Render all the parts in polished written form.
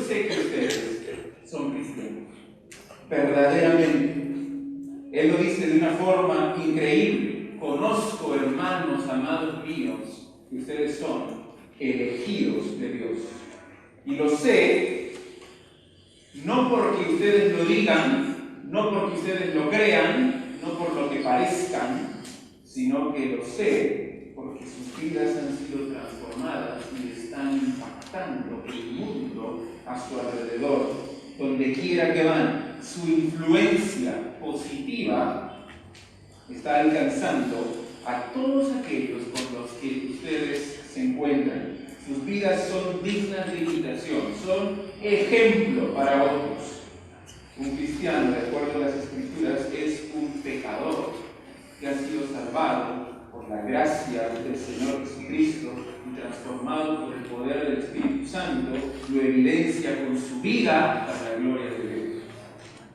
sé que ustedes son cristianos, verdaderamente. Él lo dice de una forma increíble. Conozco, hermanos, amados míos, que ustedes son elegidos de Dios. Y lo sé, no porque ustedes lo digan, no porque ustedes lo crean, no por lo que parezcan, sino que lo sé porque sus vidas han sido transformadas y están impactando el mundo a su alrededor. Donde quiera que van, su influencia positiva está alcanzando a todos aquellos con los que ustedes se encuentran. Sus vidas son dignas de imitación, son ejemplo para otros. Un cristiano, de acuerdo a las Escrituras, es un pecador que ha sido salvado por la gracia del Señor Jesucristo y transformado por el poder del Espíritu Santo, lo evidencia con su vida para la gloria de Dios.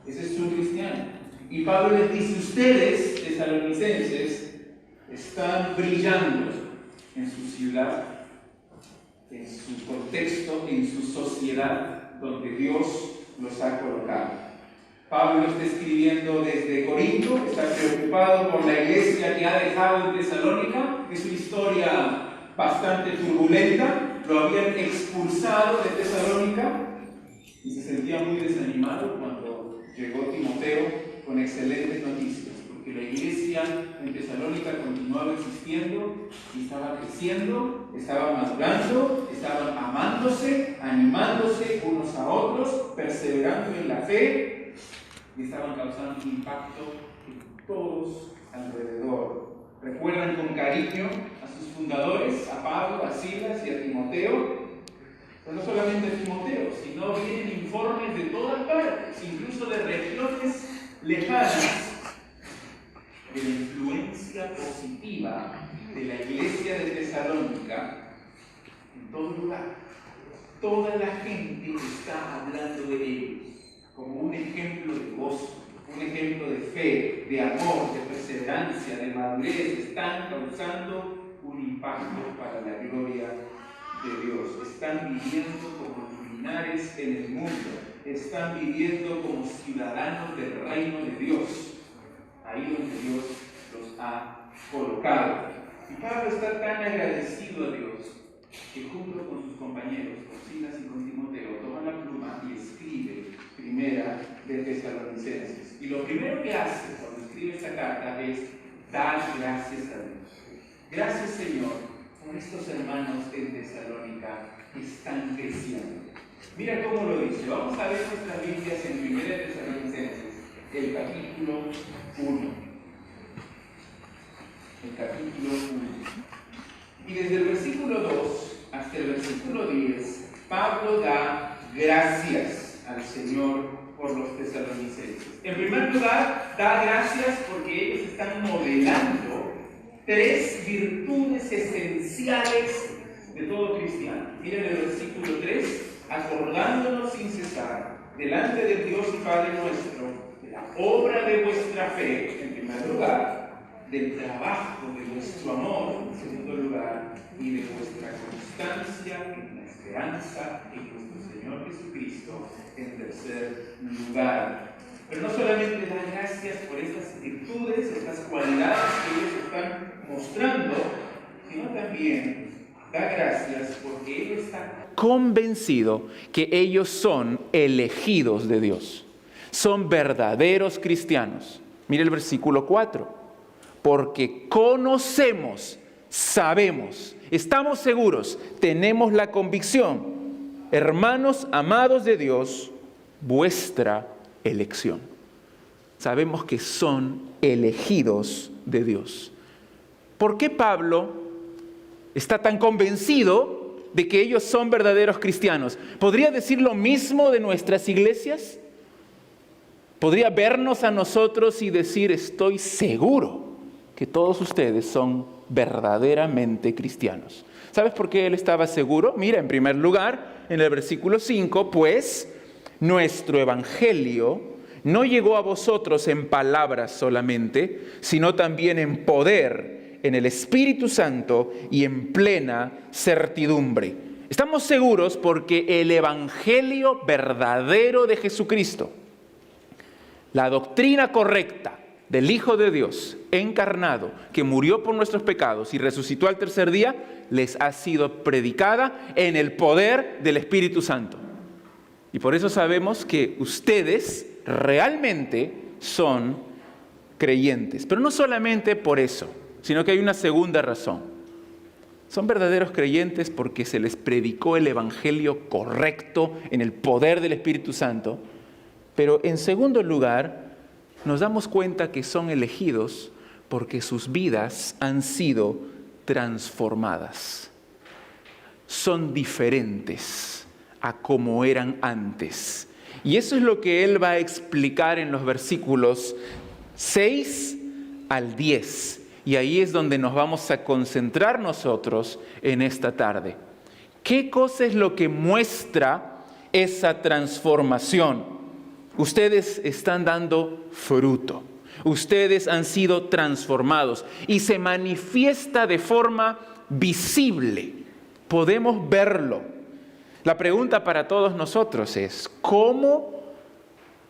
Ese es un cristiano. Y Pablo les dice: ustedes, tesalonicenses, están brillando en su ciudad, en su contexto, en su sociedad, donde Dios los ha colocado. Pablo está escribiendo desde Corinto, está preocupado por la iglesia que ha dejado en Tesalónica. Es una historia bastante turbulenta. Lo habían expulsado de Tesalónica y se sentía muy desanimado cuando llegó Timoteo con excelentes noticias, porque la iglesia en Tesalónica continuaba existiendo y estaba creciendo, estaba madurando, estaban amándose, animándose unos a otros, perseverando en la fe, y estaban causando un impacto en todos alrededor. Recuerdan con cariño a sus fundadores, a Pablo, a Silas y a Timoteo. Pero no solamente a Timoteo, sino vienen informes de todas partes, incluso de regiones lejanas, de la influencia positiva de la iglesia de Tesalónica en todo lugar. Toda la gente está hablando de ellos como un ejemplo de gozo, un ejemplo de fe, de amor, de perseverancia, de madurez. Están causando un impacto para la gloria de Dios. Están viviendo como luminares en el mundo. Están viviendo como ciudadanos del reino de Dios, ahí donde Dios los ha colocado. Y Pablo está tan agradecido a Dios que junto con sus compañeros, con Silas y con Timoteo, toma la pluma y escribe Primera de Tesalonicenses. Y lo primero que hace cuando escribe esta carta es dar gracias a Dios. Gracias, Señor, por estos hermanos en Tesalónica que están creciendo. Mira cómo lo dice. Vamos a ver nuestras Biblias en Primera de Tesalonicenses, el capítulo 1. El capítulo 1. Y desde el versículo 2 hasta el versículo 10, Pablo da gracias al Señor por los tesalonicenses. En primer lugar, da gracias porque ellos están modelando 3 virtudes esenciales de todo cristiano. Miren el versículo 3, acordándonos sin cesar, delante del Dios y Padre nuestro, de la obra de vuestra fe, en primer lugar, del trabajo de vuestro amor, en segundo lugar, y de vuestra constancia en la esperanza en nuestro Señor Jesucristo, en tercer lugar. Pero no solamente da gracias por estas virtudes, estas cualidades que ellos están mostrando, sino también da gracias porque ellos están convencidos que ellos son elegidos de Dios. Son verdaderos cristianos. Mire el versículo 4. Porque conocemos, sabemos, estamos seguros, tenemos la convicción, hermanos amados de Dios, vuestra elección. Sabemos que son elegidos de Dios. ¿Por qué Pablo está tan convencido de que ellos son verdaderos cristianos? ¿Podría decir lo mismo de nuestras iglesias? ¿Podría vernos a nosotros y decir, estoy seguro que todos ustedes son verdaderamente cristianos? ¿Sabes por qué él estaba seguro? Mira, en primer lugar, en el versículo 5, pues nuestro evangelio no llegó a vosotros en palabras solamente, sino también en poder, en el Espíritu Santo y en plena certidumbre. Estamos seguros porque el evangelio verdadero de Jesucristo, la doctrina correcta del Hijo de Dios encarnado, que murió por nuestros pecados y resucitó al tercer día, les ha sido predicada en el poder del Espíritu Santo. Y por eso sabemos que ustedes realmente son creyentes. Pero no solamente por eso, sino que hay una segunda razón. Son verdaderos creyentes porque se les predicó el evangelio correcto en el poder del Espíritu Santo. Pero en segundo lugar, nos damos cuenta que son elegidos porque sus vidas han sido transformadas. Son diferentes a como eran antes. Y eso es lo que él va a explicar en los versículos 6 al 10. Y ahí es donde nos vamos a concentrar nosotros en esta tarde. ¿Qué cosa es lo que muestra esa transformación? Ustedes están dando fruto. Ustedes han sido transformados y se manifiesta de forma visible. Podemos verlo. La pregunta para todos nosotros es, ¿cómo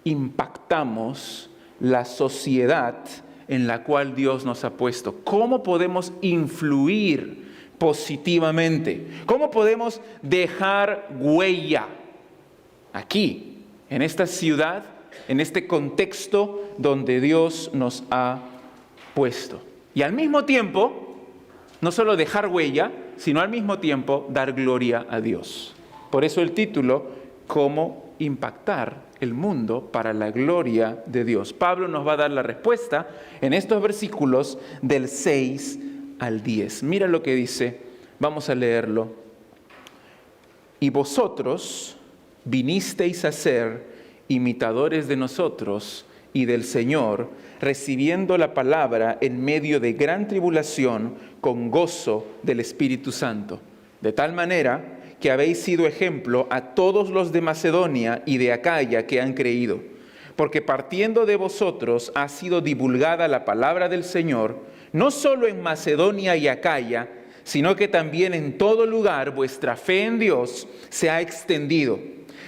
impactamos la sociedad en la cual Dios nos ha puesto? ¿Cómo podemos influir positivamente? ¿Cómo podemos dejar huella aquí, en esta ciudad, en este contexto donde Dios nos ha puesto? Y al mismo tiempo, no solo dejar huella, sino al mismo tiempo dar gloria a Dios. Por eso el título, ¿cómo impactar el mundo para la gloria de Dios? Pablo nos va a dar la respuesta en estos versículos del 6 al 10. Mira lo que dice, vamos a leerlo. Y vosotros vinisteis a ser imitadores de nosotros y del Señor, recibiendo la palabra en medio de gran tribulación con gozo del Espíritu Santo. De tal manera que habéis sido ejemplo a todos los de Macedonia y de Acaya que han creído, porque partiendo de vosotros ha sido divulgada la palabra del Señor, no solo en Macedonia y Acaya, sino que también en todo lugar vuestra fe en Dios se ha extendido,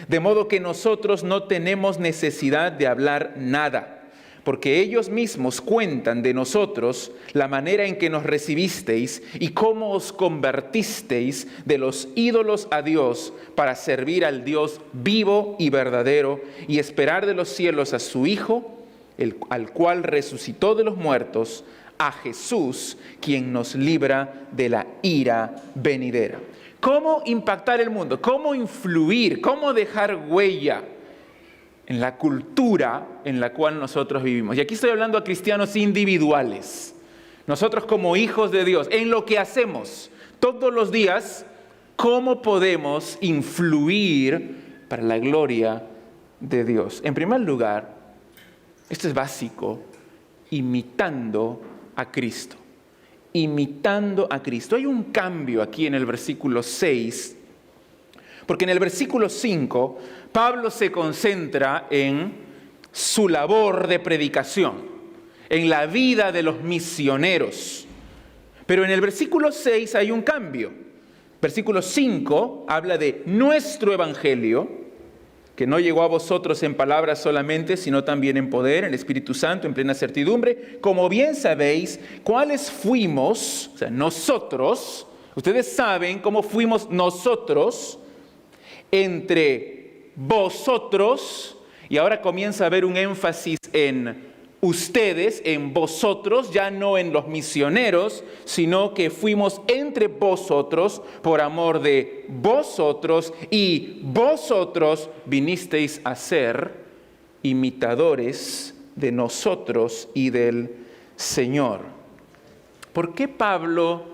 de modo que nosotros no tenemos necesidad de hablar nada, porque ellos mismos cuentan de nosotros la manera en que nos recibisteis y cómo os convertisteis de los ídolos a Dios para servir al Dios vivo y verdadero y esperar de los cielos a su Hijo, al cual resucitó de los muertos, a Jesús, quien nos libra de la ira venidera. ¿Cómo impactar el mundo? ¿Cómo influir? ¿Cómo dejar huella en la cultura en la cual nosotros vivimos? Y aquí estoy hablando a cristianos individuales. Nosotros como hijos de Dios, en lo que hacemos todos los días, ¿cómo podemos influir para la gloria de Dios? En primer lugar, esto es básico, imitando a Cristo. Imitando a Cristo. Hay un cambio aquí en el versículo 6, porque en el versículo 5, Pablo se concentra en su labor de predicación, en la vida de los misioneros. Pero en el versículo 6 hay un cambio. Versículo 5 habla de nuestro evangelio, que no llegó a vosotros en palabras solamente, sino también en poder, en el Espíritu Santo, en plena certidumbre. Como bien sabéis, cuáles fuimos, o sea, nosotros, ustedes saben cómo fuimos nosotros entre vosotros, y ahora comienza a haber un énfasis en ustedes, en vosotros, ya no en los misioneros, sino que fuimos entre vosotros por amor de vosotros, y vosotros vinisteis a ser imitadores de nosotros y del Señor. ¿Por qué Pablo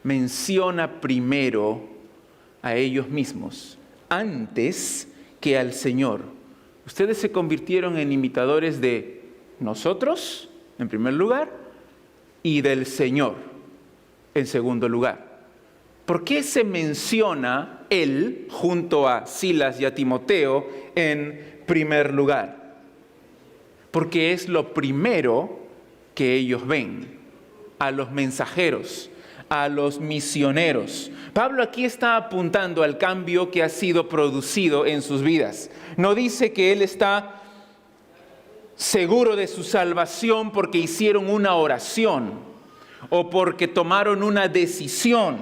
menciona primero a ellos mismos antes que al Señor? Ustedes se convirtieron en imitadores de nosotros, en primer lugar, y del Señor, en segundo lugar. ¿Por qué se menciona él junto a Silas y a Timoteo en primer lugar? Porque es lo primero que ellos ven, a los mensajeros, a los misioneros. Pablo aquí está apuntando al cambio que ha sido producido en sus vidas. No dice que él está seguro de su salvación porque hicieron una oración o porque tomaron una decisión,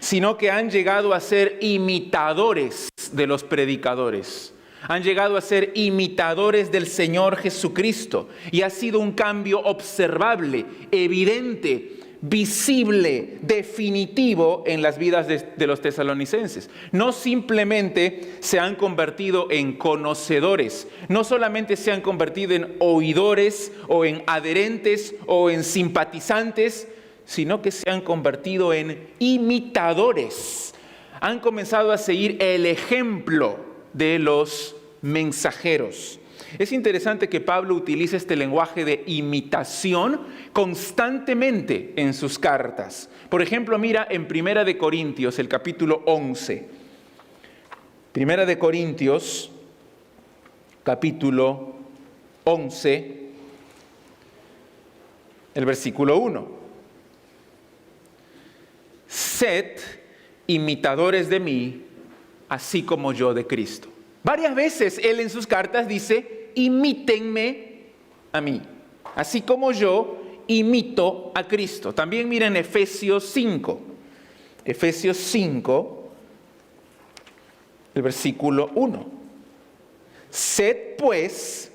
sino que han llegado a ser imitadores de los predicadores. Han llegado a ser imitadores del Señor Jesucristo. Y ha sido un cambio observable, evidente, visible, definitivo en las vidas de los tesalonicenses. No simplemente se han convertido en conocedores, no solamente se han convertido en oidores o en adherentes o en simpatizantes, sino que se han convertido en imitadores. Han comenzado a seguir el ejemplo de los mensajeros. Es interesante que Pablo utilice este lenguaje de imitación constantemente en sus cartas. Por ejemplo, mira en 1 de Corintios, el capítulo 11. 1 de Corintios, capítulo 11, el versículo 1. Sed imitadores de mí, así como yo de Cristo. Varias veces él en sus cartas dice, imítenme a mí, así como yo imito a Cristo. También miren Efesios 5. Efesios 5, el versículo 1. Sed pues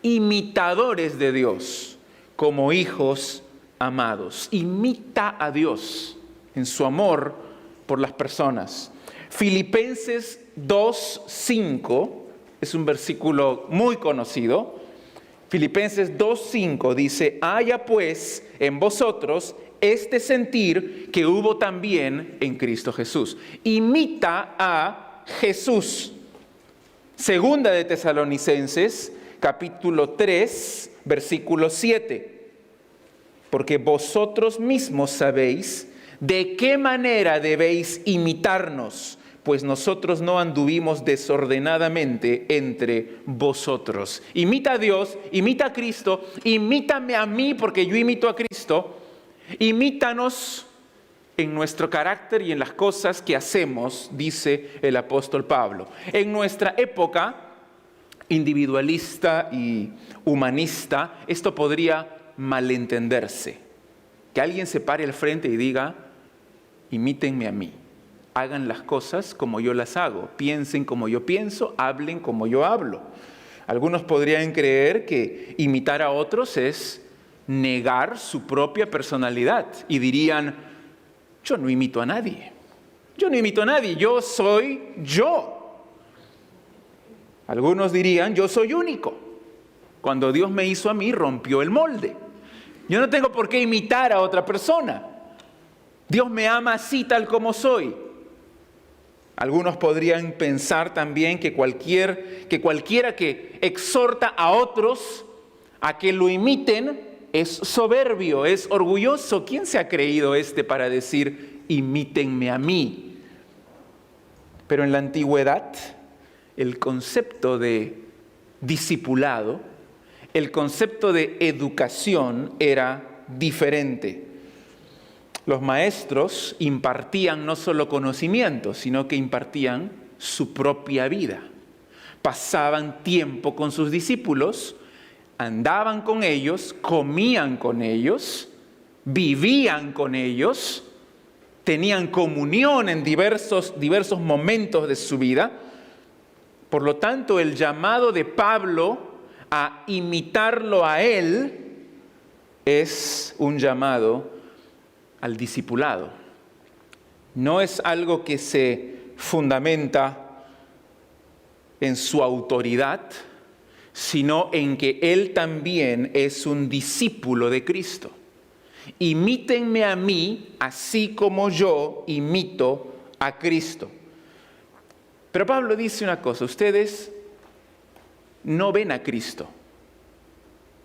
imitadores de Dios como hijos amados. Imita a Dios en su amor por las personas. Filipenses 2:5 es un versículo muy conocido. Filipenses 2:5 dice, haya pues en vosotros este sentir que hubo también en Cristo Jesús. Imita a Jesús. Segunda de Tesalonicenses, capítulo 3, versículo 7. Porque vosotros mismos sabéis de qué manera debéis imitarnos, pues nosotros no anduvimos desordenadamente entre vosotros. Imita a Dios, imita a Cristo, imítame a mí porque yo imito a Cristo. Imítanos en nuestro carácter y en las cosas que hacemos, dice el apóstol Pablo. En nuestra época individualista y humanista, esto podría malentenderse. Que alguien se pare al frente y diga, imítenme a mí. Hagan las cosas como yo las hago, piensen como yo pienso, hablen como yo hablo. Algunos podrían creer que imitar a otros es negar su propia personalidad y dirían, yo no imito a nadie, yo soy yo. Algunos dirían, yo soy único. Cuando Dios me hizo a mí, rompió el molde. Yo no tengo por qué imitar a otra persona. Dios me ama así tal como soy. Algunos podrían pensar también que cualquiera que exhorta a otros a que lo imiten es soberbio, es orgulloso. ¿Quién se ha creído para decir, imítenme a mí? Pero en la antigüedad, el concepto de discipulado, el concepto de educación era diferente. Los maestros impartían no solo conocimiento, sino que impartían su propia vida. Pasaban tiempo con sus discípulos, andaban con ellos, comían con ellos, vivían con ellos, tenían comunión en diversos momentos de su vida. Por lo tanto, el llamado de Pablo a imitarlo a él es un llamado al discipulado. No es algo que se fundamenta en su autoridad, sino en que él también es un discípulo de Cristo. Imítenme a mí, así como yo imito a Cristo. Pero Pablo dice una cosa, ustedes no ven a Cristo.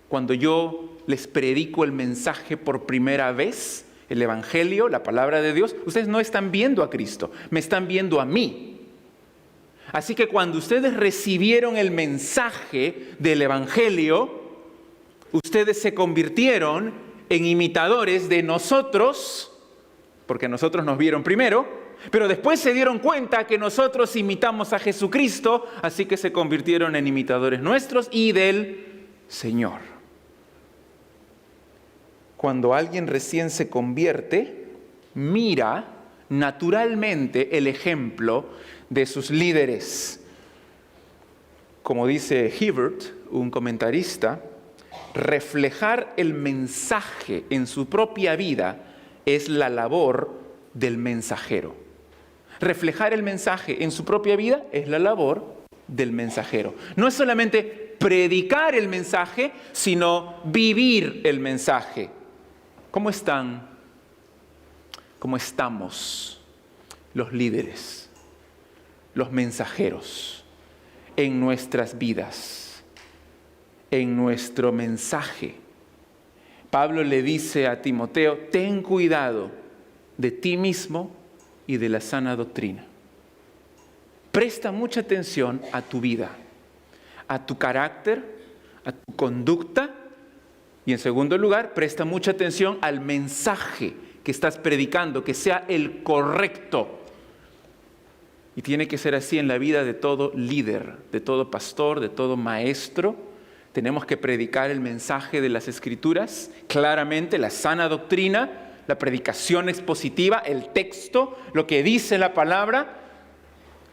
Cuando yo les predico el mensaje por primera vez, el Evangelio, la palabra de Dios, ustedes no están viendo a Cristo, me están viendo a mí. Así que cuando ustedes recibieron el mensaje del Evangelio, ustedes se convirtieron en imitadores de nosotros, porque nosotros nos vieron primero, pero después se dieron cuenta que nosotros imitamos a Jesucristo, así que se convirtieron en imitadores nuestros y del Señor. Cuando alguien recién se convierte, mira naturalmente el ejemplo de sus líderes. Como dice Hibbert, un comentarista, reflejar el mensaje en su propia vida es la labor del mensajero. Reflejar el mensaje en su propia vida es la labor del mensajero. No es solamente predicar el mensaje, sino vivir el mensaje. ¿Cómo están? ¿Cómo estamos los líderes, los mensajeros en nuestras vidas, en nuestro mensaje? Pablo le dice a Timoteo, ten cuidado de ti mismo y de la sana doctrina. Presta mucha atención a tu vida, a tu carácter, a tu conducta y en segundo lugar, presta mucha atención al mensaje que estás predicando, que sea el correcto. Y tiene que ser así en la vida de todo líder, de todo pastor, de todo maestro. Tenemos que predicar el mensaje de las Escrituras, claramente la sana doctrina, la predicación expositiva, el texto, lo que dice la palabra,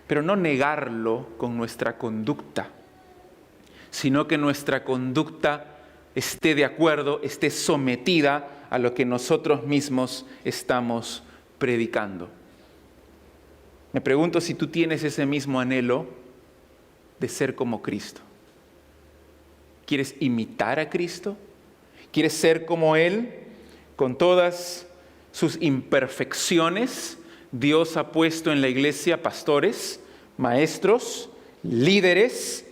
pero no negarlo con nuestra conducta, sino que nuestra conducta esté de acuerdo, esté sometida a lo que nosotros mismos estamos predicando. Me pregunto si tú tienes ese mismo anhelo de ser como Cristo. ¿Quieres imitar a Cristo? ¿Quieres ser como Él? Con todas sus imperfecciones, Dios ha puesto en la iglesia pastores, maestros, líderes.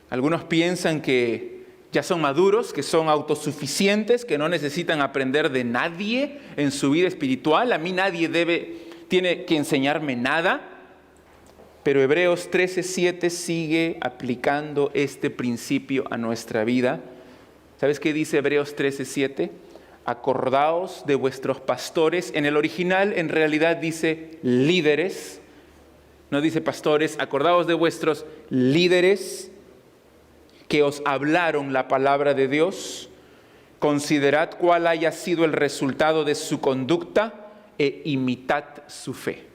Algunos piensan que ya son maduros, que son autosuficientes, que no necesitan aprender de nadie en su vida espiritual. A mí nadie tiene que enseñarme nada. Pero Hebreos 13:7 sigue aplicando este principio a nuestra vida. ¿Sabes qué dice Hebreos 13:7? Acordaos de vuestros pastores. En el original, en realidad, dice líderes. No dice pastores. Acordaos de vuestros líderes que os hablaron la palabra de Dios. Considerad cuál haya sido el resultado de su conducta e imitad su fe.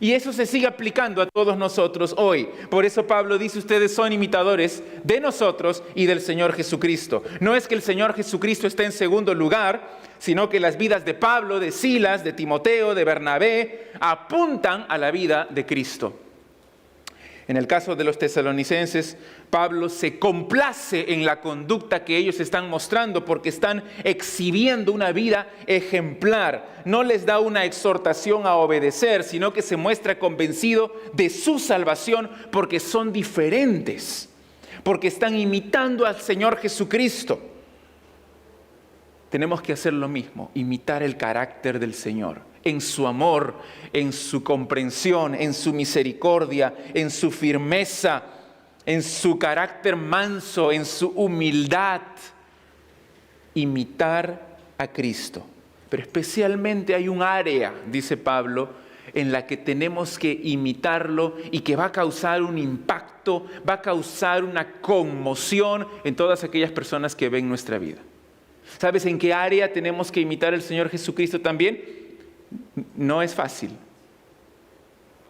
Y eso se sigue aplicando a todos nosotros hoy. Por eso Pablo dice, ustedes son imitadores de nosotros y del Señor Jesucristo. No es que el Señor Jesucristo esté en segundo lugar, sino que las vidas de Pablo, de Silas, de Timoteo, de Bernabé, apuntan a la vida de Cristo. En el caso de los tesalonicenses, Pablo se complace en la conducta que ellos están mostrando porque están exhibiendo una vida ejemplar. No les da una exhortación a obedecer, sino que se muestra convencido de su salvación porque son diferentes, porque están imitando al Señor Jesucristo. Tenemos que hacer lo mismo, imitar el carácter del Señor. En su amor, en su comprensión, en su misericordia, en su firmeza, en su carácter manso, en su humildad. Imitar a Cristo. Pero especialmente hay un área, dice Pablo, en la que tenemos que imitarlo y que va a causar un impacto, va a causar una conmoción en todas aquellas personas que ven nuestra vida. ¿Sabes en qué área tenemos que imitar al Señor Jesucristo también? No es fácil.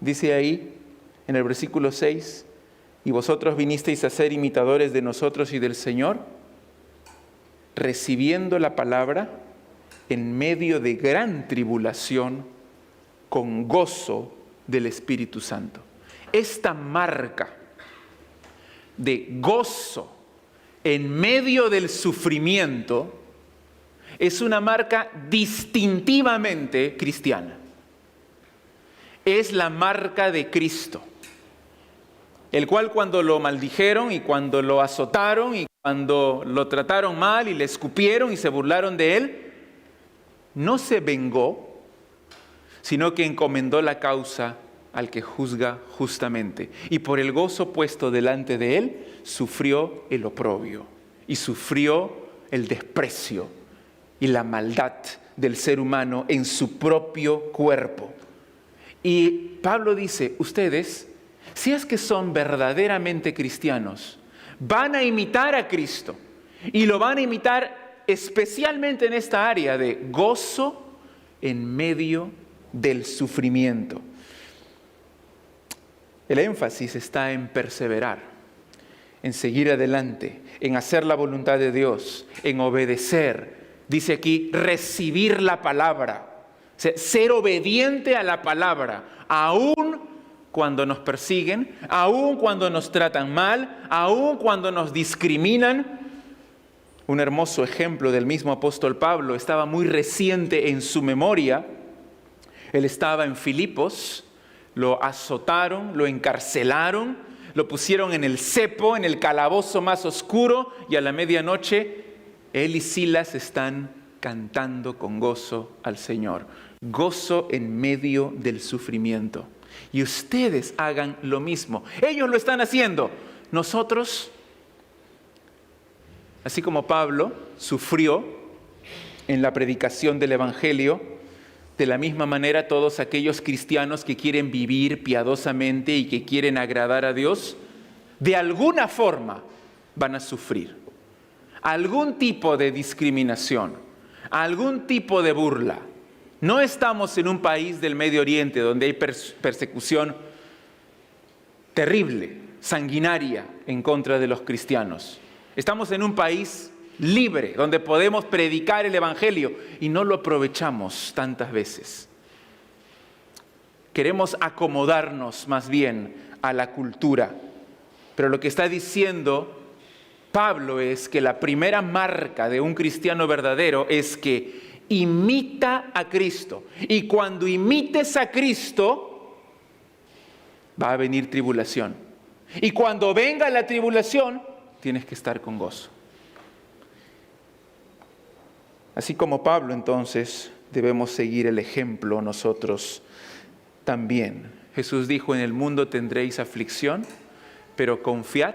Dice ahí en el versículo 6, y vosotros vinisteis a ser imitadores de nosotros y del Señor, recibiendo la palabra en medio de gran tribulación, con gozo del Espíritu Santo. Esta marca de gozo en medio del sufrimiento es una marca distintivamente cristiana. Es la marca de Cristo, el cual cuando lo maldijeron y cuando lo azotaron y cuando lo trataron mal y le escupieron y se burlaron de él, no se vengó, sino que encomendó la causa al que juzga justamente. Y por el gozo puesto delante de él, sufrió el oprobio y sufrió el desprecio y la maldad del ser humano en su propio cuerpo. Y Pablo dice, ustedes, si es que son verdaderamente cristianos, van a imitar a Cristo y lo van a imitar especialmente en esta área de gozo en medio del sufrimiento. El énfasis está en perseverar, en seguir adelante, en hacer la voluntad de Dios, en obedecer. Dice aquí, recibir la palabra, o sea, ser obediente a la palabra, aún cuando nos persiguen, aún cuando nos tratan mal, aún cuando nos discriminan. Un hermoso ejemplo del mismo apóstol Pablo estaba muy reciente en su memoria. Él estaba en Filipos, lo azotaron, lo encarcelaron, lo pusieron en el cepo, en el calabozo más oscuro, y a la medianoche él y Silas están cantando con gozo al Señor. Gozo en medio del sufrimiento. Y ustedes hagan lo mismo. Ellos lo están haciendo. Nosotros, así como Pablo sufrió en la predicación del Evangelio, de la misma manera todos aquellos cristianos que quieren vivir piadosamente y que quieren agradar a Dios, de alguna forma van a sufrir algún tipo de discriminación, algún tipo de burla. No estamos en un país del Medio Oriente donde hay persecución terrible, sanguinaria en contra de los cristianos. Estamos en un país libre, donde podemos predicar el Evangelio y no lo aprovechamos tantas veces. Queremos acomodarnos más bien a la cultura. Pero lo que está diciendo Pablo es que la primera marca de un cristiano verdadero es que imita a Cristo. Y cuando imites a Cristo, va a venir tribulación. Y cuando venga la tribulación, tienes que estar con gozo. Así como Pablo, entonces, debemos seguir el ejemplo nosotros también. Jesús dijo, en el mundo tendréis aflicción, pero confiad,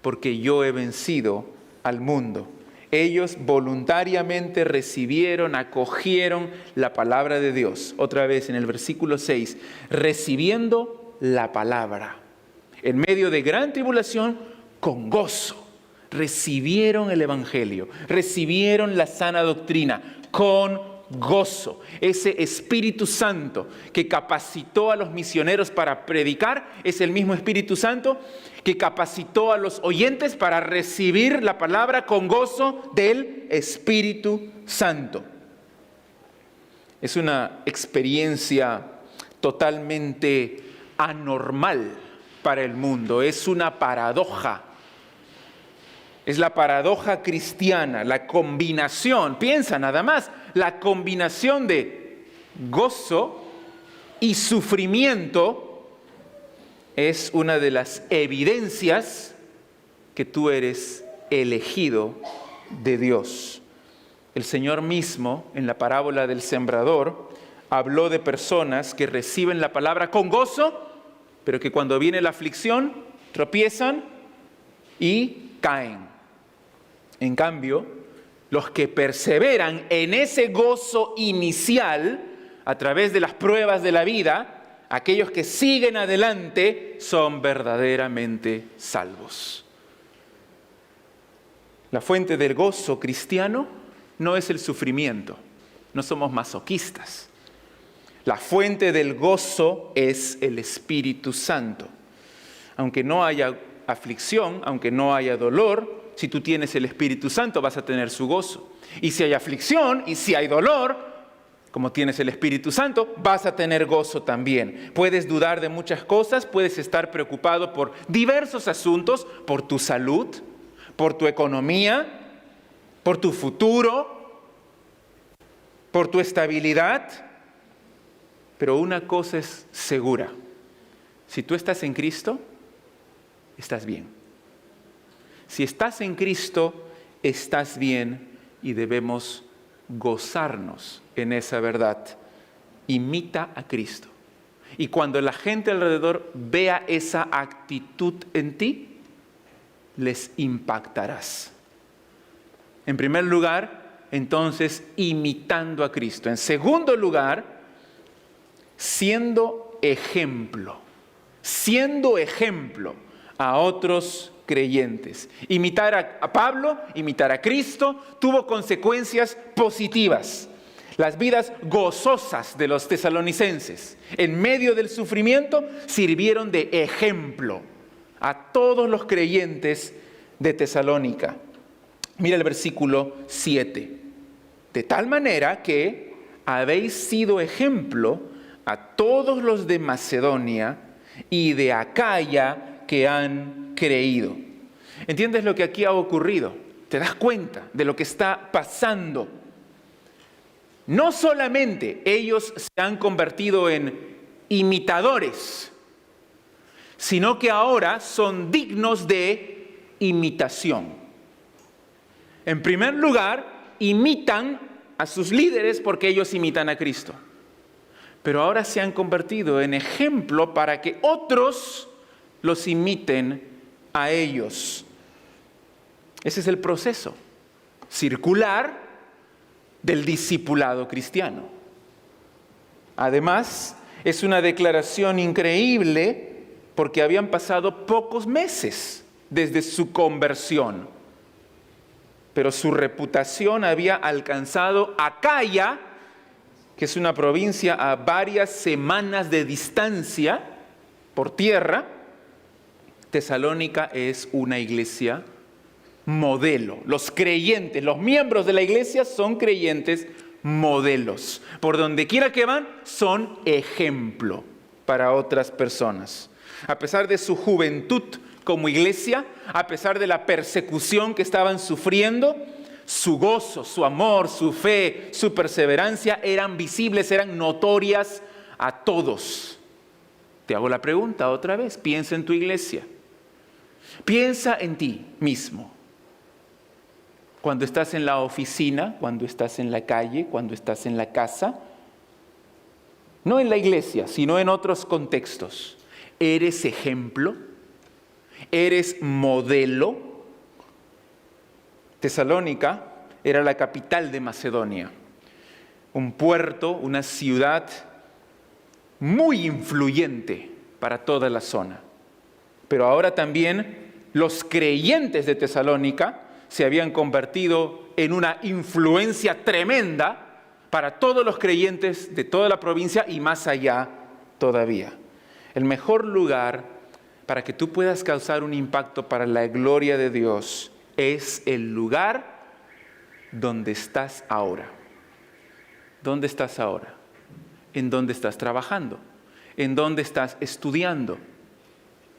porque yo he vencido al mundo. Ellos voluntariamente recibieron, acogieron la palabra de Dios. Otra vez en el versículo 6, recibiendo la palabra. En medio de gran tribulación, con gozo. Recibieron el Evangelio, recibieron la sana doctrina con gozo. Ese Espíritu Santo que capacitó a los misioneros para predicar es el mismo Espíritu Santo que capacitó a los oyentes para recibir la palabra con gozo del Espíritu Santo. Es una experiencia totalmente anormal para el mundo, es una paradoja. Es la paradoja cristiana, la combinación, piensa nada más, la combinación de gozo y sufrimiento es una de las evidencias que tú eres elegido de Dios. El Señor mismo, en la parábola del sembrador, habló de personas que reciben la palabra con gozo, pero que cuando viene la aflicción, tropiezan y caen. En cambio, los que perseveran en ese gozo inicial, a través de las pruebas de la vida, aquellos que siguen adelante, son verdaderamente salvos. La fuente del gozo cristiano no es el sufrimiento, no somos masoquistas. La fuente del gozo es el Espíritu Santo. Aunque no haya aflicción, aunque no haya dolor, si tú tienes el Espíritu Santo vas a tener su gozo. Y si hay aflicción y si hay dolor, como tienes el Espíritu Santo, vas a tener gozo también. Puedes dudar de muchas cosas, puedes estar preocupado por diversos asuntos, por tu salud, por tu economía, por tu futuro, por tu estabilidad. Pero una cosa es segura. Si tú estás en Cristo, estás bien. Si estás en Cristo, estás bien y debemos gozarnos en esa verdad. Imita a Cristo. Y cuando la gente alrededor vea esa actitud en ti, les impactarás. En primer lugar, entonces imitando a Cristo. En segundo lugar, siendo ejemplo a otros creyentes. Imitar a Pablo, imitar a Cristo, tuvo consecuencias positivas. Las vidas gozosas de los tesalonicenses, en medio del sufrimiento, sirvieron de ejemplo a todos los creyentes de Tesalónica. Mira el versículo 7. De tal manera que habéis sido ejemplo a todos los de Macedonia y de Acaya que han creído. ¿Entiendes lo que aquí ha ocurrido? ¿Te das cuenta de lo que está pasando? No solamente ellos se han convertido en imitadores, sino que ahora son dignos de imitación. En primer lugar, imitan a sus líderes porque ellos imitan a Cristo. Pero ahora se han convertido en ejemplo para que otros los imiten a ellos. Ese es el proceso circular del discipulado cristiano. Además, es una declaración increíble porque habían pasado pocos meses desde su conversión. Pero su reputación había alcanzado Acaya, que es una provincia a varias semanas de distancia por tierra. Tesalónica es una iglesia modelo. Los creyentes, los miembros de la iglesia son creyentes modelos. Por donde quiera que van, son ejemplo para otras personas. A pesar de su juventud como iglesia, a pesar de la persecución que estaban sufriendo, su gozo, su amor, su fe, su perseverancia eran visibles, eran notorias a todos. Te hago la pregunta otra vez, piensa en tu iglesia. Piensa en ti mismo. Cuando estás en la oficina, cuando estás en la calle, cuando estás en la casa, no en la iglesia, sino en otros contextos. ¿Eres ejemplo? ¿Eres modelo? Tesalónica era la capital de Macedonia, un puerto, una ciudad muy influyente para toda la zona. Pero ahora también los creyentes de Tesalónica se habían convertido en una influencia tremenda para todos los creyentes de toda la provincia y más allá todavía. El mejor lugar para que tú puedas causar un impacto para la gloria de Dios es el lugar donde estás ahora. ¿Dónde estás ahora? ¿En dónde estás trabajando? ¿En dónde estás estudiando?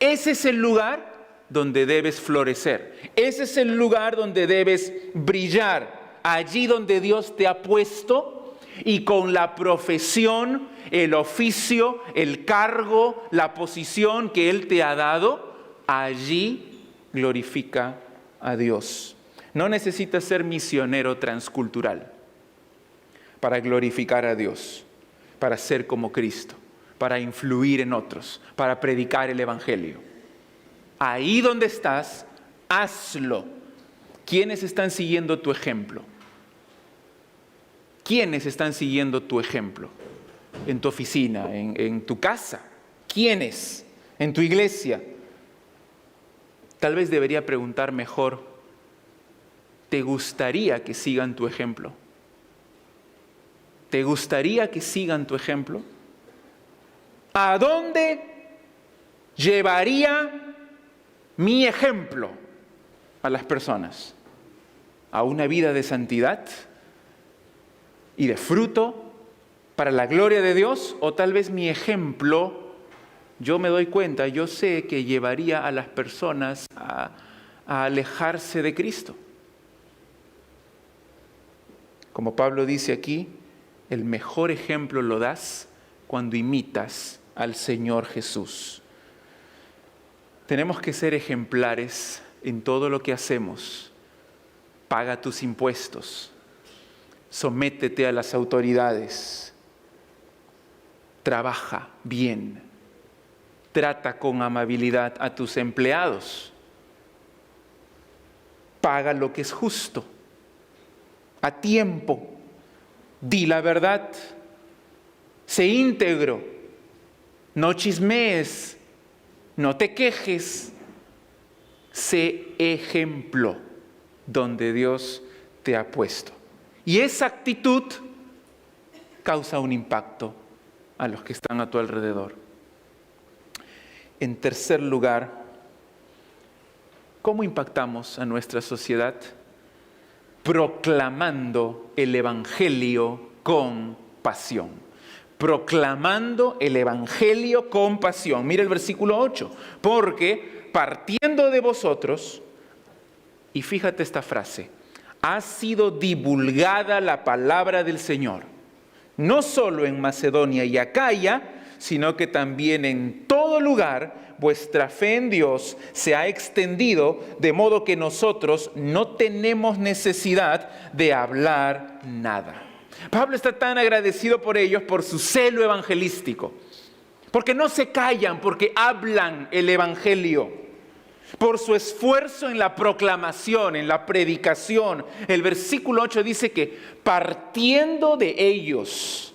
Ese es el lugar donde debes florecer. Ese es el lugar donde debes brillar. Allí donde Dios te ha puesto y con la profesión, el oficio, el cargo, la posición que Él te ha dado, allí glorifica a Dios. No necesitas ser misionero transcultural para glorificar a Dios, para ser como Cristo, para influir en otros, para predicar el Evangelio. Ahí donde estás, hazlo. ¿Quiénes están siguiendo tu ejemplo? ¿Quiénes están siguiendo tu ejemplo? En tu oficina, en tu casa. ¿Quiénes? En tu iglesia. Tal vez debería preguntar mejor, ¿te gustaría que sigan tu ejemplo? ¿Te gustaría que sigan tu ejemplo? ¿A dónde llevaría mi ejemplo a las personas? ¿A una vida de santidad y de fruto para la gloria de Dios? ¿O tal vez mi ejemplo, yo me doy cuenta, yo sé que llevaría a las personas a alejarse de Cristo? Como Pablo dice aquí, el mejor ejemplo lo das cuando imitas al Señor Jesús. Tenemos que ser ejemplares en todo lo que hacemos. Paga tus impuestos. Sométete a las autoridades. Trabaja bien. Trata con amabilidad a tus empleados. Paga lo que es justo. a tiempo, di la verdad, sé íntegro, no chismees, no te quejes, sé ejemplo donde Dios te ha puesto. Y esa actitud causa un impacto a los que están a tu alrededor. En tercer lugar, ¿cómo impactamos a nuestra sociedad? Proclamando el Evangelio con pasión. Proclamando el Evangelio con pasión. Mira el versículo 8. Porque partiendo de vosotros, y fíjate esta frase, ha sido divulgada la palabra del Señor, no solo en Macedonia y Acaya, sino que también en todo lugar vuestra fe en Dios se ha extendido, de modo que nosotros no tenemos necesidad de hablar nada. Pablo está tan agradecido por ellos, por su celo evangelístico, porque no se callan, porque hablan el Evangelio, por su esfuerzo en la proclamación, en la predicación. El versículo 8 dice que partiendo de ellos,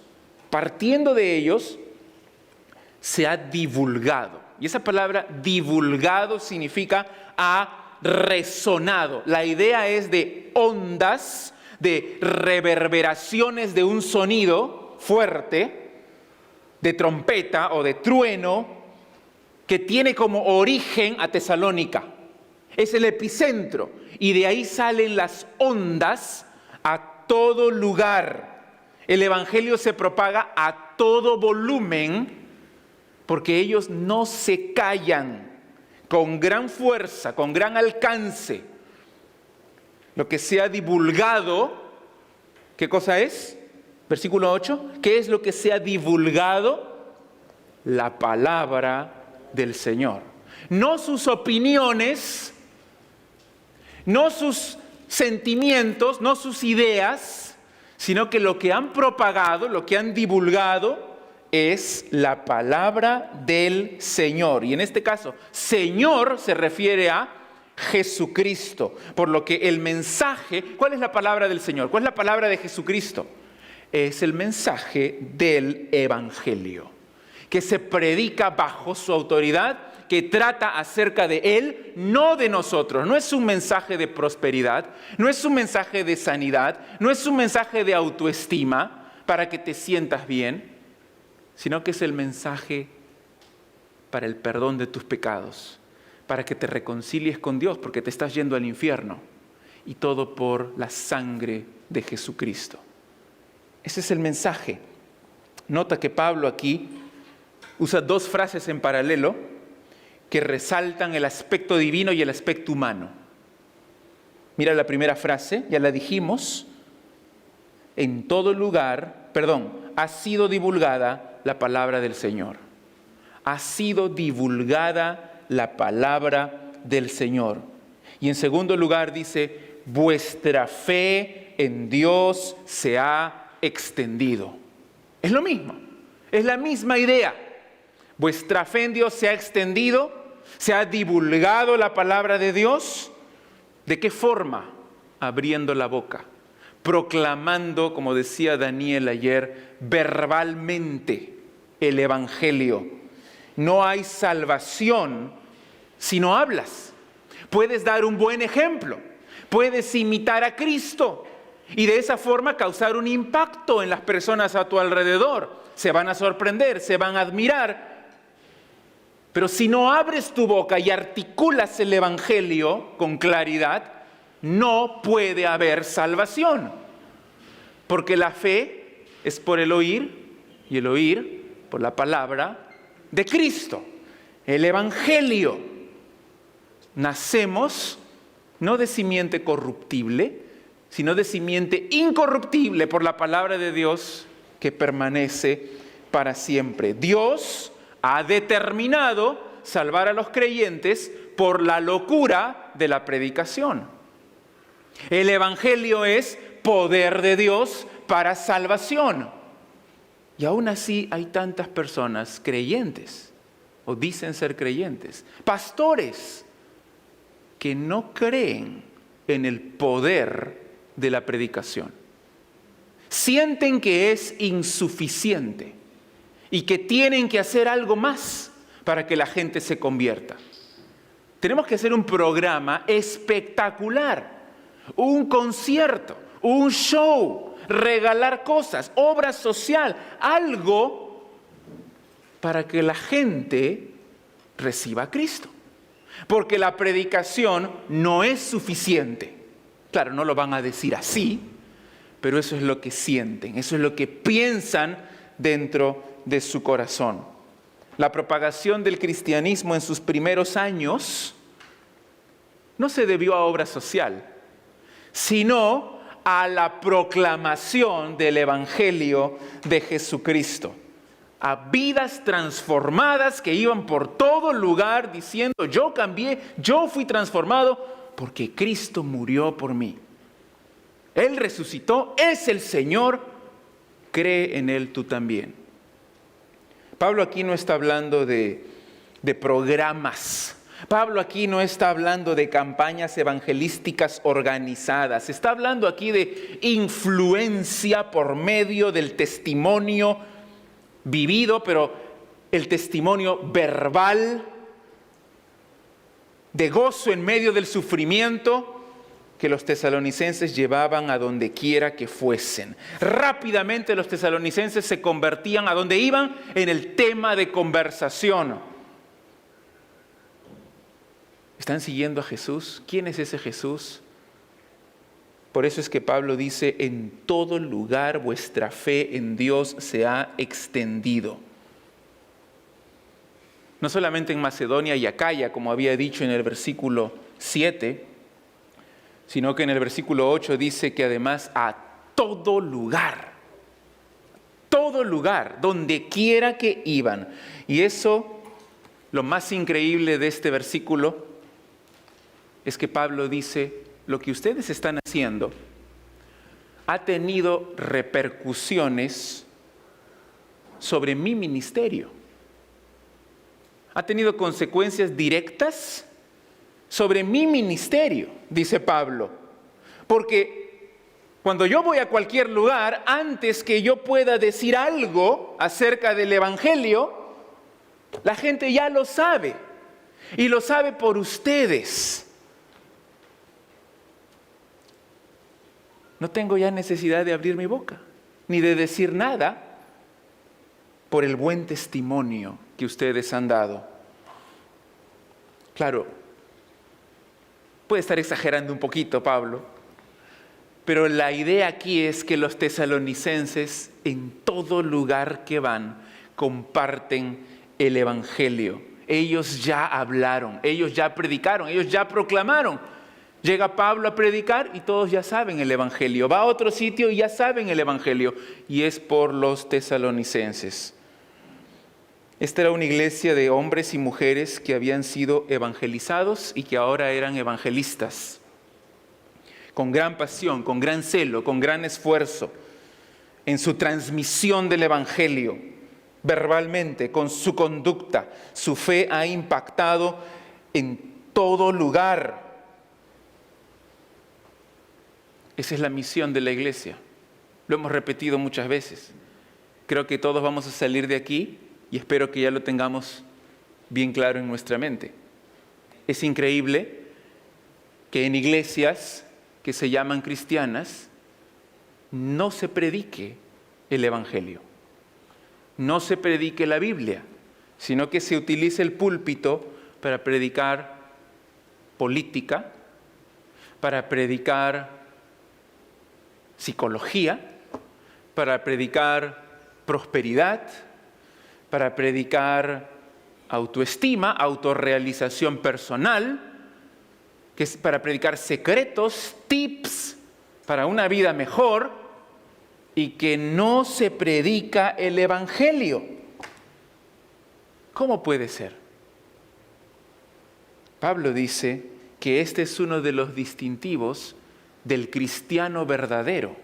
se ha divulgado. Y esa palabra divulgado significa ha resonado. La idea es de ondas, de reverberaciones de un sonido fuerte, de trompeta o de trueno, que tiene como origen a Tesalónica. Es el epicentro. Y de ahí salen las ondas a todo lugar. El Evangelio se propaga a todo volumen, porque ellos no se callan, con gran fuerza, con gran alcance. Lo que se ha divulgado, ¿qué cosa es? Versículo 8, ¿qué es lo que se ha divulgado? La palabra del Señor. No sus opiniones, no sus sentimientos, no sus ideas, sino que lo que han propagado, lo que han divulgado, es la palabra del Señor. Y en este caso, Señor se refiere a Jesucristo. Por lo que el mensaje, ¿cuál es la palabra del Señor? ¿Cuál es la palabra de Jesucristo? Es el mensaje del Evangelio, que se predica bajo su autoridad, que trata acerca de Él, no de nosotros. No es un mensaje de prosperidad, no es un mensaje de sanidad, no es un mensaje de autoestima para que te sientas bien, sino que es el mensaje para el perdón de tus pecados, para que te reconcilies con Dios, porque te estás yendo al infierno, y todo por la sangre de Jesucristo. Ese es el mensaje. Nota que Pablo aquí usa dos frases en paralelo que resaltan el aspecto divino y el aspecto humano. Mira la primera frase, ya la dijimos. En todo lugar, ha sido divulgada la palabra del Señor. Ha sido divulgada la palabra del Señor. Y en segundo lugar dice, vuestra fe en Dios se ha extendido. Es lo mismo, es la misma idea. Vuestra fe en Dios se ha extendido, se ha divulgado la palabra de Dios. ¿De qué forma? Abriendo la boca, proclamando, como decía Daniel ayer, verbalmente el Evangelio. No hay salvación si no hablas. Puedes dar un buen ejemplo, puedes imitar a Cristo y de esa forma causar un impacto en las personas a tu alrededor. Se van a sorprender, se van a admirar. Pero si no abres tu boca y articulas el Evangelio con claridad, no puede haber salvación. Porque la fe es por el oír y el oír por la palabra de Cristo. El Evangelio. Nacemos no de simiente corruptible, sino de simiente incorruptible por la palabra de Dios que permanece para siempre. Dios ha determinado salvar a los creyentes por la locura de la predicación. El Evangelio es poder de Dios para salvación. Y aún así hay tantas personas creyentes, o dicen ser creyentes, pastores, que no creen en el poder de la predicación. Sienten que es insuficiente y que tienen que hacer algo más para que la gente se convierta. Tenemos que hacer un programa espectacular, un concierto, un show, regalar cosas, obra social, algo para que la gente reciba a Cristo. Porque la predicación no es suficiente. Claro, no lo van a decir así, pero eso es lo que sienten, eso es lo que piensan dentro de su corazón. La propagación del cristianismo en sus primeros años no se debió a obra social, sino a la proclamación del Evangelio de Jesucristo. A vidas transformadas que iban por todo lugar diciendo: yo cambié, yo fui transformado porque Cristo murió por mí. Él resucitó, es el Señor, cree en Él tú también. Pablo aquí no está hablando de programas. Pablo aquí no está hablando de campañas evangelísticas organizadas. Está hablando aquí de influencia por medio del testimonio vivido, pero el testimonio verbal, de gozo en medio del sufrimiento que los tesalonicenses llevaban a donde quiera que fuesen. Rápidamente los tesalonicenses se convertían a donde iban en el tema de conversación. ¿Están siguiendo a Jesús? ¿Quién es ese Jesús? Por eso es que Pablo dice: en todo lugar vuestra fe en Dios se ha extendido. No solamente en Macedonia y Acaya, como había dicho en el versículo 7, sino que en el versículo 8 dice que además a todo lugar, donde quiera que iban. Y eso, lo más increíble de este versículo, es que Pablo dice: lo que ustedes están haciendo ha tenido repercusiones sobre mi ministerio. Ha tenido consecuencias directas sobre mi ministerio, dice Pablo. Porque cuando yo voy a cualquier lugar, antes que yo pueda decir algo acerca del Evangelio, la gente ya lo sabe. Y lo sabe por ustedes. No tengo ya necesidad de abrir mi boca, ni de decir nada, por el buen testimonio que ustedes han dado. Claro, puede estar exagerando un poquito Pablo, pero la idea aquí es que los tesalonicenses en todo lugar que van comparten el Evangelio. Ellos ya hablaron, ellos ya predicaron, ellos ya proclamaron. Llega Pablo a predicar y todos ya saben el Evangelio. Va a otro sitio y ya saben el Evangelio. Y es por los tesalonicenses. Esta era una iglesia de hombres y mujeres que habían sido evangelizados y que ahora eran evangelistas. Con gran pasión, con gran celo, con gran esfuerzo en su transmisión del Evangelio, verbalmente, con su conducta. Su fe ha impactado en todo lugar. Esa es la misión de la iglesia. Lo hemos repetido muchas veces. Creo que todos vamos a salir de aquí y espero que ya lo tengamos bien claro en nuestra mente. Es increíble que en iglesias que se llaman cristianas no se predique el Evangelio, no se predique la Biblia, sino que se utilice el púlpito para predicar política, para predicar psicología, para predicar prosperidad, para predicar autoestima, autorrealización personal, que es para predicar secretos, tips para una vida mejor, y que no se predica el Evangelio. ¿Cómo puede ser? Pablo dice que este es uno de los distintivos del cristiano verdadero.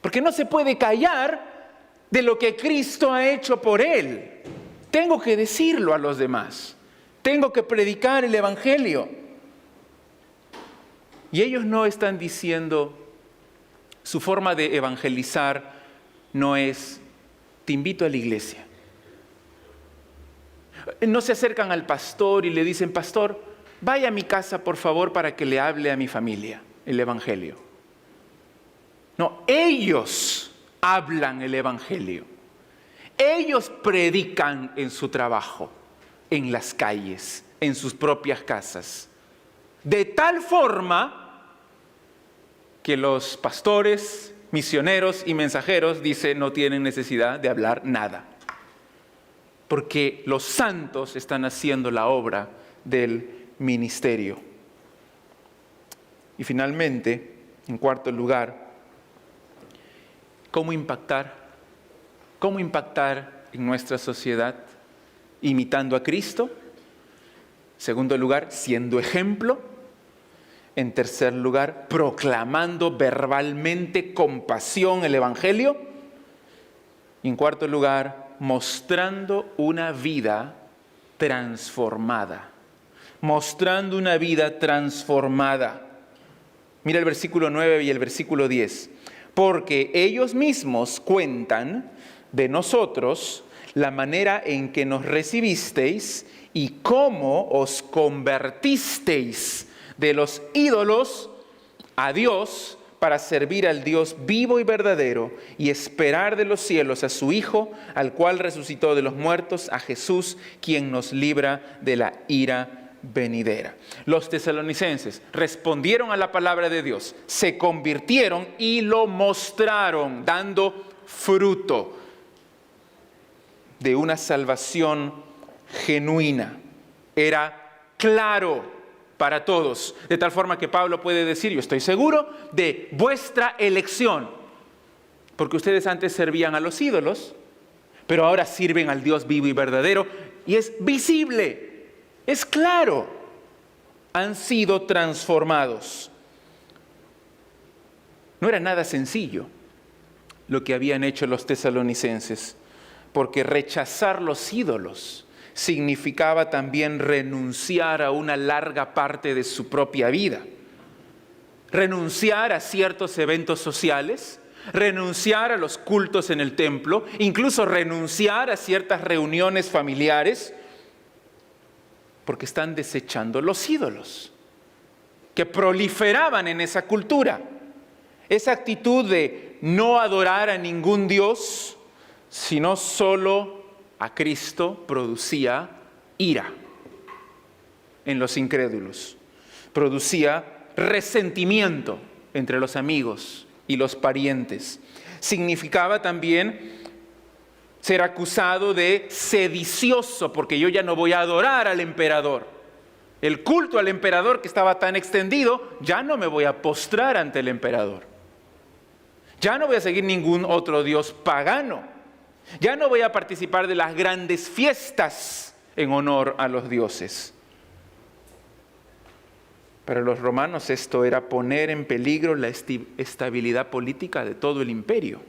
Porque no se puede callar de lo que Cristo ha hecho por él. Tengo que decirlo a los demás. Tengo que predicar el Evangelio. Y ellos no están diciendo: Su forma de evangelizar no es: te invito a la iglesia. No se acercan al pastor y le dicen: pastor, vaya a mi casa por favor para que le hable a mi familia el evangelio. No, ellos hablan el evangelio. Ellos predican en su trabajo, en las calles, en sus propias casas. De tal forma que los pastores, misioneros y mensajeros, dice, no tienen necesidad de hablar nada. Porque los santos están haciendo la obra del ministerio. Y finalmente, en cuarto lugar, ¿cómo impactar? ¿Cómo impactar en nuestra sociedad? Imitando a Cristo. Segundo lugar, siendo ejemplo. En tercer lugar, proclamando verbalmente con pasión el evangelio. Y en cuarto lugar, mostrando una vida transformada. Mostrando una vida transformada. Mira el versículo 9 y el versículo 10. Porque ellos mismos cuentan de nosotros la manera en que nos recibisteis y cómo os convertisteis de los ídolos a Dios para servir al Dios vivo y verdadero y esperar de los cielos a su Hijo, al cual resucitó de los muertos, a Jesús, quien nos libra de la ira venidera. Los tesalonicenses respondieron a la palabra de Dios, se convirtieron y lo mostraron, dando fruto de una salvación genuina. Era claro para todos, de tal forma que Pablo puede decir: yo estoy seguro de vuestra elección, porque ustedes antes servían a los ídolos, pero ahora sirven al Dios vivo y verdadero, y es visible, es claro, han sido transformados. No era nada sencillo lo que habían hecho los tesalonicenses, porque rechazar los ídolos significaba también renunciar a una larga parte de su propia vida. Renunciar a ciertos eventos sociales, renunciar a los cultos en el templo, incluso renunciar a ciertas reuniones familiares, porque están desechando los ídolos que proliferaban en esa cultura. Esa actitud de no adorar a ningún Dios, sino solo a Cristo, producía ira en los incrédulos. Producía resentimiento entre los amigos y los parientes. Significaba también ser acusado de sedicioso, porque yo ya no voy a adorar al emperador. El culto al emperador, que estaba tan extendido, ya no me voy a postrar ante el emperador. Ya no voy a seguir ningún otro dios pagano. Ya no voy a participar de las grandes fiestas en honor a los dioses. Para los romanos esto era poner en peligro la estabilidad política de todo el imperio.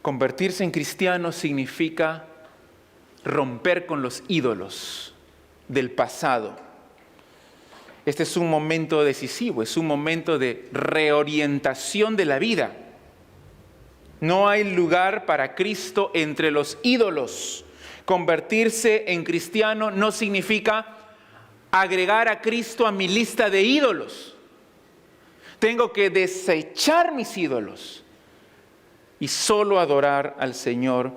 Convertirse en cristiano significa romper con los ídolos del pasado. Este es un momento decisivo, es un momento de reorientación de la vida. No hay lugar para Cristo entre los ídolos. Convertirse en cristiano no significa agregar a Cristo a mi lista de ídolos. Tengo que desechar mis ídolos y solo adorar al Señor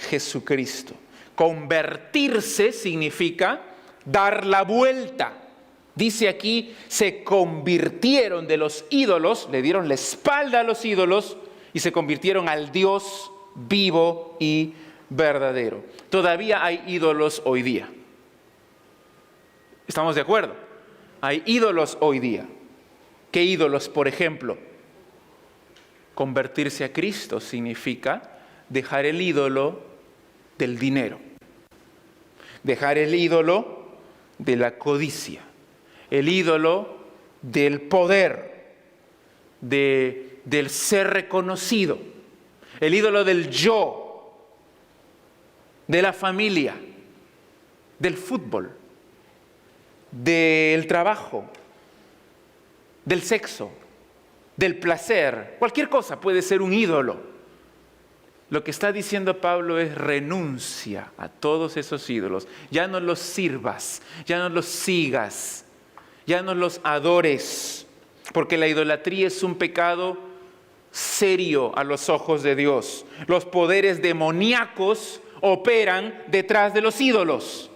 Jesucristo. Convertirse significa dar la vuelta. Dice aquí, se convirtieron de los ídolos, le dieron la espalda a los ídolos y se convirtieron al Dios vivo y verdadero. Todavía hay ídolos hoy día. ¿Estamos de acuerdo? Hay ídolos hoy día. ¿Qué ídolos? Por ejemplo, convertirse a Cristo significa dejar el ídolo del dinero, dejar el ídolo de la codicia, el ídolo del poder, del ser reconocido, el ídolo del yo, de la familia, del fútbol, del trabajo, del sexo, del placer. Cualquier cosa puede ser un ídolo. Lo que está diciendo Pablo es renuncia a todos esos ídolos. Ya no los sirvas, ya no los sigas, ya no los adores, porque la idolatría es un pecado serio a los ojos de Dios. Los poderes demoníacos operan detrás de los ídolos.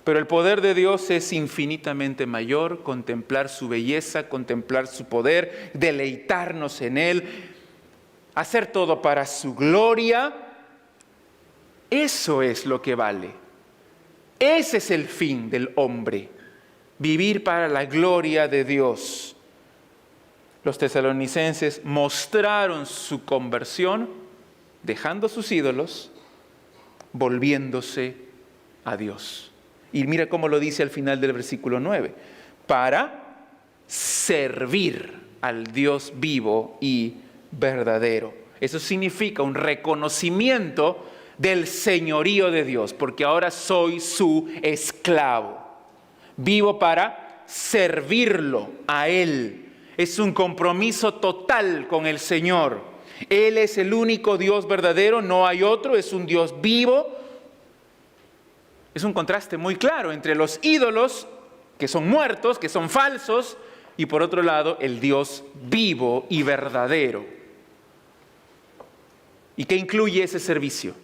Pero el poder de Dios es infinitamente mayor. Contemplar su belleza, contemplar su poder, deleitarnos en Él, hacer todo para su gloria. Eso es lo que vale. Ese es el fin del hombre. Vivir para la gloria de Dios. Los tesalonicenses mostraron su conversión dejando sus ídolos, volviéndose a Dios. Y mira cómo lo dice al final del versículo 9. Para servir al Dios vivo y verdadero. Eso significa un reconocimiento del señorío de Dios, porque ahora soy su esclavo. Vivo para servirlo a Él. Es un compromiso total con el Señor. Él es el único Dios verdadero, no hay otro, es un Dios vivo. Es un contraste muy claro entre los ídolos, que son muertos, que son falsos, y por otro lado, el Dios vivo y verdadero. ¿Y qué incluye ese servicio?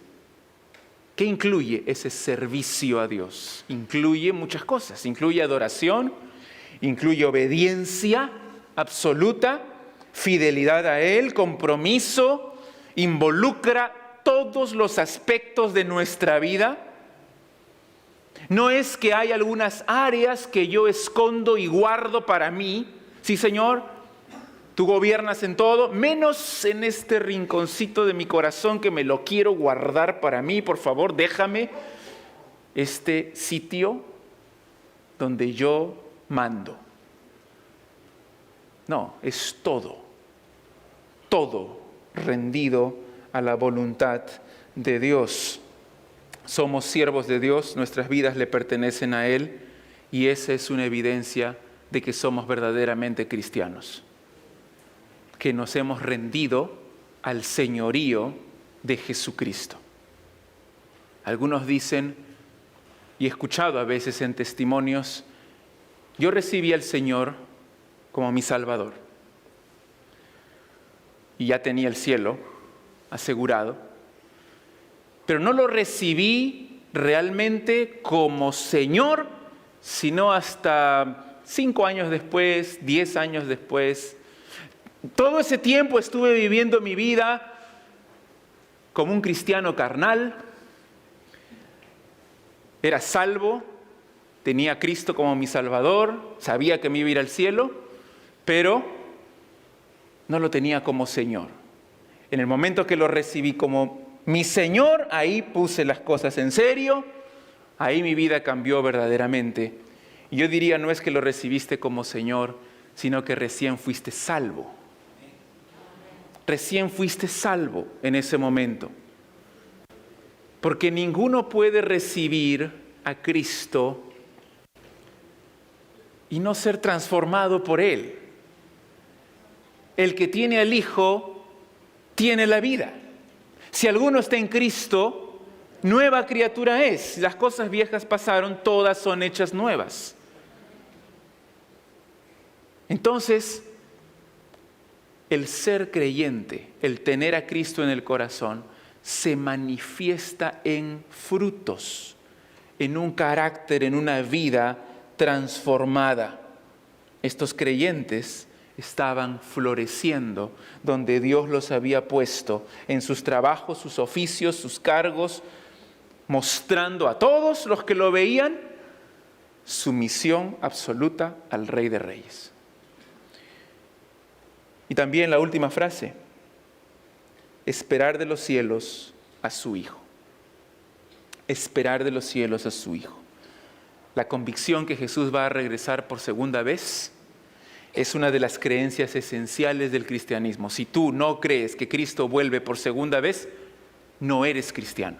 ¿Qué incluye ese servicio a Dios? Incluye muchas cosas. Incluye adoración, incluye obediencia absoluta, fidelidad a Él, compromiso, involucra todos los aspectos de nuestra vida. No es que hay algunas áreas que yo escondo y guardo para mí. Sí, Señor, tú gobiernas en todo, menos en este rinconcito de mi corazón que me lo quiero guardar para mí. Por favor, déjame este sitio donde yo mando. No, es todo rendido a la voluntad de Dios. Somos siervos de Dios, nuestras vidas le pertenecen a Él y esa es una evidencia de que somos verdaderamente cristianos, que nos hemos rendido al señorío de Jesucristo. Algunos dicen, y he escuchado a veces en testimonios, yo recibí al Señor como mi Salvador y ya tenía el cielo asegurado, pero no lo recibí realmente como Señor, sino hasta 5 años después, 10 años después. Todo ese tiempo estuve viviendo mi vida como un cristiano carnal. Era salvo, tenía a Cristo como mi Salvador, sabía que me iba a ir al cielo, pero no lo tenía como Señor. En el momento que lo recibí como mi Señor, ahí puse las cosas en serio, ahí mi vida cambió verdaderamente. Y yo diría, no es que lo recibiste como Señor, sino que recién fuiste salvo. Recién fuiste salvo en ese momento. Porque ninguno puede recibir a Cristo y no ser transformado por Él. El que tiene al Hijo tiene la vida. Si alguno está en Cristo, nueva criatura es. Las cosas viejas pasaron, todas son hechas nuevas. Entonces, el ser creyente, el tener a Cristo en el corazón, se manifiesta en frutos, en un carácter, en una vida transformada. Estos creyentes estaban floreciendo donde Dios los había puesto, en sus trabajos, sus oficios, sus cargos, mostrando a todos los que lo veían su misión absoluta al Rey de Reyes. Y también la última frase, esperar de los cielos a su Hijo. Esperar de los cielos a su Hijo. La convicción que Jesús va a regresar por segunda vez es una de las creencias esenciales del cristianismo. Si tú no crees que Cristo vuelve por segunda vez, no eres cristiano.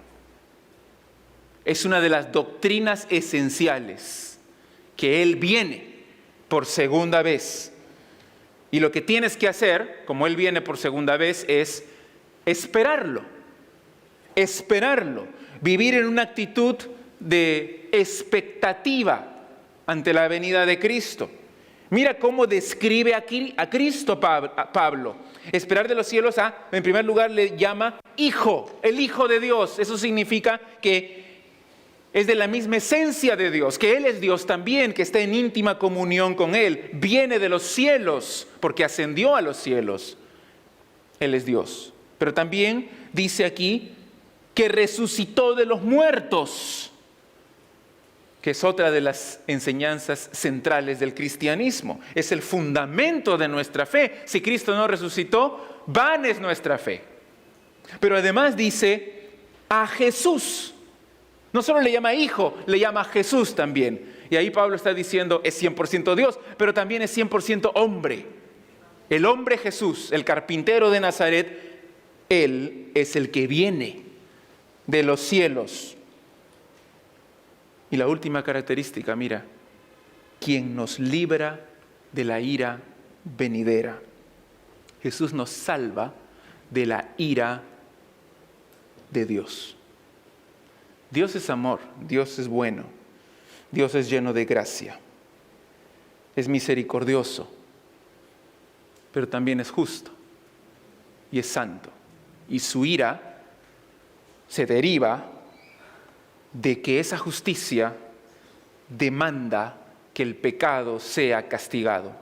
Es una de las doctrinas esenciales, que Él viene por segunda vez. Y lo que tienes que hacer, como Él viene por segunda vez, es esperarlo. Esperarlo. Vivir en una actitud de expectativa ante la venida de Cristo. Mira cómo describe aquí a Cristo Pablo. Esperar de los cielos en primer lugar, le llama Hijo, el Hijo de Dios. Eso significa que es de la misma esencia de Dios, que Él es Dios también, que está en íntima comunión con Él. Viene de los cielos, porque ascendió a los cielos. Él es Dios. Pero también dice aquí que resucitó de los muertos, que es otra de las enseñanzas centrales del cristianismo. Es el fundamento de nuestra fe. Si Cristo no resucitó, vana es nuestra fe. Pero además dice a Jesús. No solo le llama Hijo, le llama a Jesús también. Y ahí Pablo está diciendo, es 100% Dios, pero también es 100% hombre. El hombre Jesús, el carpintero de Nazaret, Él es el que viene de los cielos. Y la última característica, mira, quien nos libra de la ira venidera. Jesús nos salva de la ira de Dios. Dios es amor, Dios es bueno, Dios es lleno de gracia, es misericordioso, pero también es justo y es santo. Y su ira se deriva de que esa justicia demanda que el pecado sea castigado.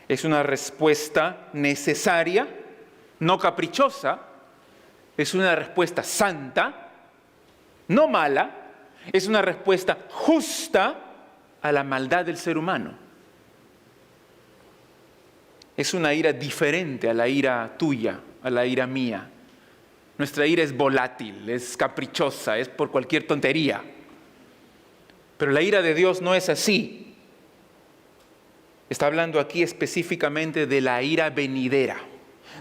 Es una respuesta necesaria, no caprichosa, es una respuesta santa, no mala, es una respuesta justa a la maldad del ser humano. Es una ira diferente a la ira tuya, a la ira mía. Nuestra ira es volátil, es caprichosa, es por cualquier tontería. Pero la ira de Dios no es así. Está hablando aquí específicamente de la ira venidera,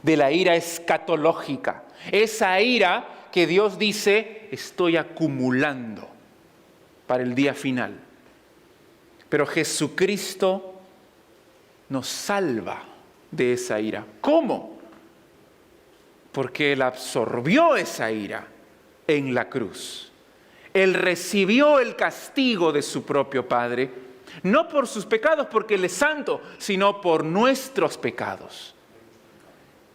de la ira escatológica. Esa ira que Dios dice, estoy acumulando para el día final. Pero Jesucristo nos salva de esa ira. ¿Cómo? Porque Él absorbió esa ira en la cruz. Él recibió el castigo de su propio Padre, no por sus pecados, porque Él es santo, sino por nuestros pecados.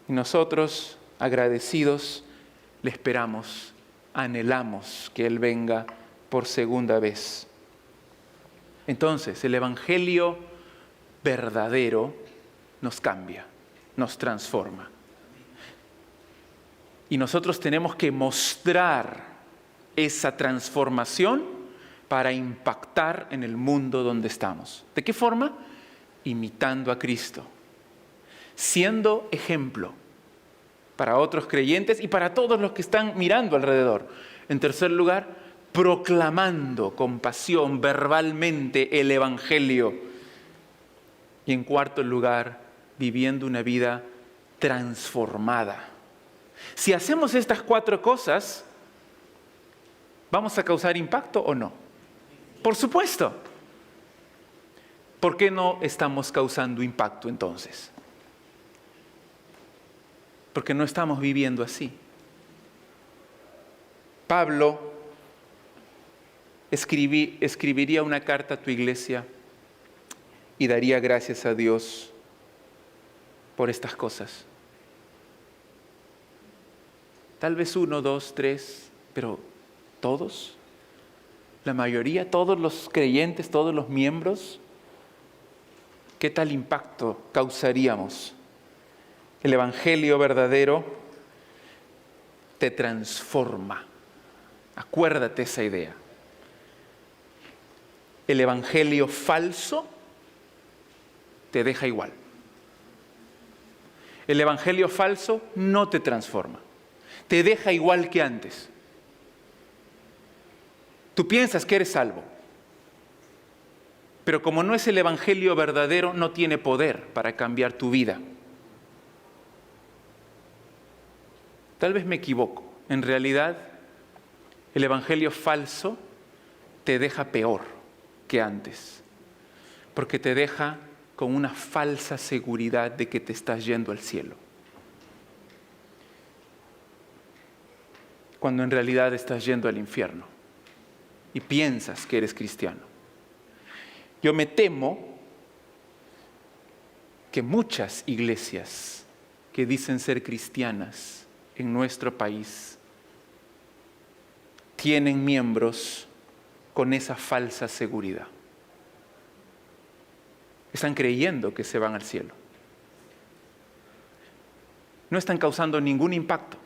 Y nosotros, agradecidos, le esperamos, anhelamos que Él venga por segunda vez. Entonces, el Evangelio verdadero nos cambia, nos transforma. Y nosotros tenemos que mostrar esa transformación para impactar en el mundo donde estamos. ¿De qué forma? Imitando a Cristo, siendo ejemplo para otros creyentes y para todos los que están mirando alrededor. En tercer lugar, proclamando con pasión verbalmente el Evangelio. Y en cuarto lugar, viviendo una vida transformada. Si hacemos estas 4 cosas, ¿vamos a causar impacto o no? Por supuesto. ¿Por qué no estamos causando impacto entonces? Porque no estamos viviendo así. Pablo escribiría una carta a tu iglesia y daría gracias a Dios por estas cosas. Tal vez 1, 2, 3, pero ¿todos? ¿La mayoría? ¿Todos los creyentes? ¿Todos los miembros? ¿Qué tal impacto causaríamos? El Evangelio verdadero te transforma. Acuérdate esa idea. El Evangelio falso te deja igual. El Evangelio falso no te transforma. Te deja igual que antes. Tú piensas que eres salvo. Pero como no es el Evangelio verdadero, no tiene poder para cambiar tu vida. Tal vez me equivoco. En realidad, el Evangelio falso te deja peor que antes. Porque te deja con una falsa seguridad de que te estás yendo al cielo, cuando en realidad estás yendo al infierno y piensas que eres cristiano. Yo me temo que muchas iglesias que dicen ser cristianas en nuestro país tienen miembros con esa falsa seguridad. Están creyendo que se van al cielo. No están causando ningún impacto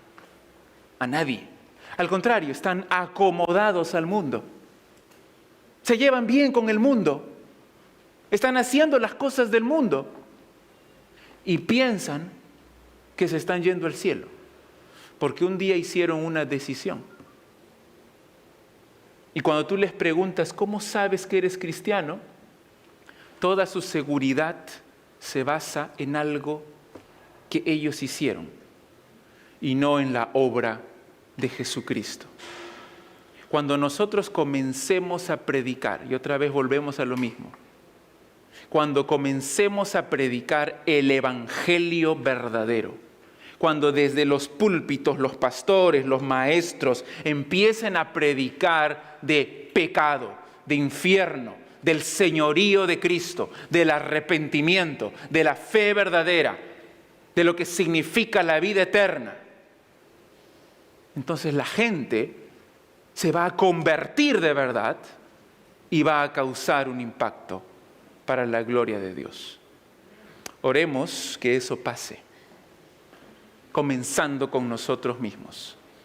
a nadie. Al contrario, están acomodados al mundo. Se llevan bien con el mundo. Están haciendo las cosas del mundo. Y piensan que se están yendo al cielo. Porque un día hicieron una decisión. Y cuando tú les preguntas, ¿cómo sabes que eres cristiano? Toda su seguridad se basa en algo que ellos hicieron y no en la obra de Jesucristo. Cuando nosotros comencemos a predicar, y otra vez volvemos a lo mismo, cuando comencemos a predicar el evangelio verdadero, cuando desde los púlpitos, los pastores, los maestros empiecen a predicar de pecado, de infierno, del señorío de Cristo, del arrepentimiento, de la fe verdadera, de lo que significa la vida eterna, entonces la gente se va a convertir de verdad y va a causar un impacto para la gloria de Dios. Oremos que eso pase, comenzando con nosotros mismos.